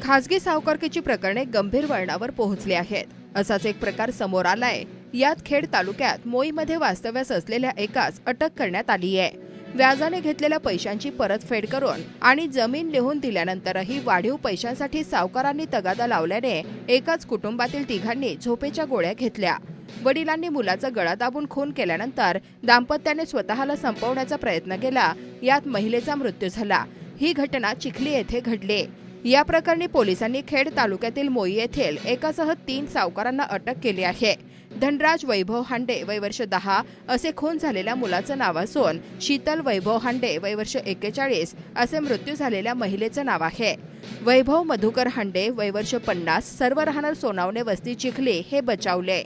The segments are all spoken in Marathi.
खासगी सावकारकीची प्रकरणे गंभीर वळणावर पोहोचली आहेत। असाच एक प्रकार समोर आलाय। यात खेड तालुक्यात मोईमध्ये वास्तव्यास असलेल्या एकास अटक करण्यात आली आहे। व्याजाने घेतलेल्या पैशांची परतफेड करून आणि जमीन लिहून दिल्यानंतरही वाढीव पैशांसाठी सावकारांनी तगादा लावल्याने एकाच कुटुंबातील तिघांनी झोपेच्या गोळ्या घेतल्या। वडिलांनी मुलाचा गळा दाबून खून केल्यानंतर दाम्पत्याने स्वतःला संपवण्याचा प्रयत्न केला। यात महिलेचा मृत्यू झाला। ही घटना चिखली येथे घडली। या प्रकरणी पोलिसांनी खेड तालुक्यातील मोई येथील एकासह 3 सावकारांना अटक केली आहे। धनराज वैभव हांडे वय वर्ष 10 असे खून झालेल्या मुलाचं नाव असून शीतल वैभव हांडे वय वर्ष 41 असे मृत्यू झालेल्या महिलेचं नाव आहे। वैभव मधुकर हांडे वय वर्ष 50 सर्व राहणार सोनावणे वस्ती चिखली हे बचावले।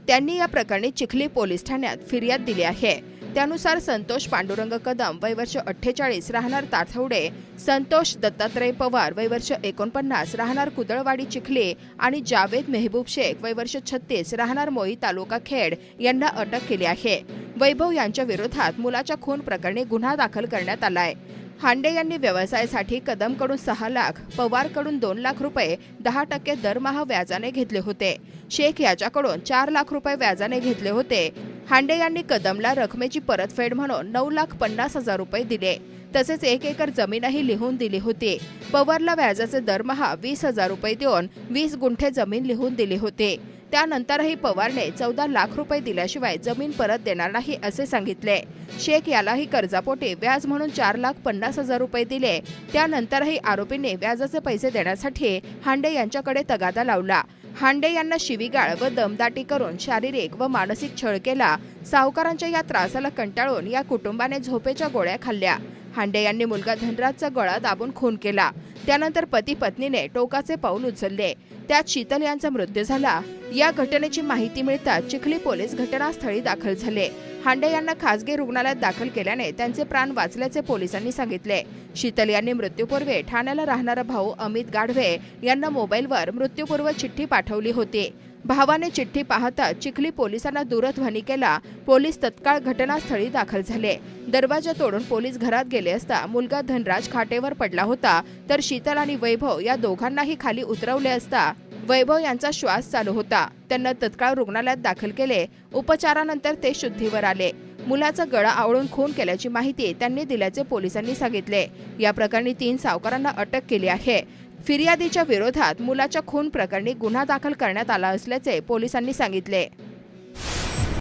त्यांनी या प्रकरणी चिखली पोलीस ठाण्यात फिर्याद दिली आहे। त्यानुसार संतोष पांडुरंग कदम वय वर्ष 48 राहणार ताथवडे, संतोष दत्तात्रय पवार वय वर्ष 49 राहणार कुदळवाडी चिखली आणि जावेद मेहबूब शेख वय वर्ष 36 राहणार मोई तालुका खेड यांना अटक केली आहे। वैभव यांच्या विरोधात मुलाच्या खून प्रकरणी गुन्हा दाखल करण्यात आलाय। हांडे यांनी व्यवसायासाठी कदमकडून 6 लाख, पवारकडून 2 लाख रुपये 10% दरमहा व्याजाने घेतले होते। शेख याच्याकडून 4 लाख रुपये व्याजाने घेतले होते। हांडे यांनी कदमला रकमेची परतफेड म्हणून 9,50,000 रुपये दिले। तसेच 1 एकर जमीनही लिहून दिली होती। पवारला व्याजाचे दरमहा 20,000 रुपये देऊन 20 गुंठे जमीन लिहून दिली होती। त्यानंतरही पवारने 14 लाख रुपये दिल्याशिवाय जमीन परत देणार नाही असे सांगितले। शेख यालाही कर्जापोटी व्याज म्हणून 4,50,000 रुपये दिले। त्यानंतरही आरोपींनी व्याजाचे पैसे देण्यासाठी हांडे यांच्याकडे तगादा लावला। हांडे यांना शिवीगाळ व दमदाटी करून शारीरिक व मानसिक छळ केला। सावकारांच्या या त्रासाला कंटाळून या कुटुंबाने झोपेच्या गोळ्या खाल्ल्या। हांडे यांनी मुलगा धनराजचा गळा दाबून खून केला। त्यानंतर पती पत्नीने टोकाचे पाऊल उचलले। त्यात शीतल यांचा मृत्यू झाला। या घटनेची माहिती मिळताच चिखली पोलीस घटनास्थळी दाखल झाले। हांडे यांना खासगी रुग्णालयात दाखल केल्याने त्यांचे प्राण वाचल्याचे पोलिसांनी सांगितले। शीतल यांनी मृत्यूपूर्वी ठाण्याला राहणारा भाऊ अमित गाढवे यांना मोबाईलवर मृत्यूपूर्व चिठ्ठी पाठवली होती। भावाने चिठ्ठी पाहता चिखली पोलिसांना दूरध्वनी केला। पोलीस तत्काळ घटनास्थळी दाखल झाले। दरवाजा तोडून पोलीस घरात गेले असता मुलगा धनराज खाटेवर पडला होता, तर शीतल आणि वैभव या दोघांनाही खाली उतरवले असता वैभव यांचा श्वास चालू होता। त्यांना तत्काळ रुग्णालयात दाखल केले। उपचारानंतर ते शुद्धीवर आले। मुलाचा गळा आवळून खून केल्याची माहिती त्यांनी दिल्याचे पोलिसांनी सांगितले। या प्रकरणी 3 सावकारांना अटक केली आहे। फिर्यादीच्या विरोधात मुलाच्या खून प्रकरणी गुन्हा दाखल करण्यात आला असल्याचे पोलिसांनी सांगितले।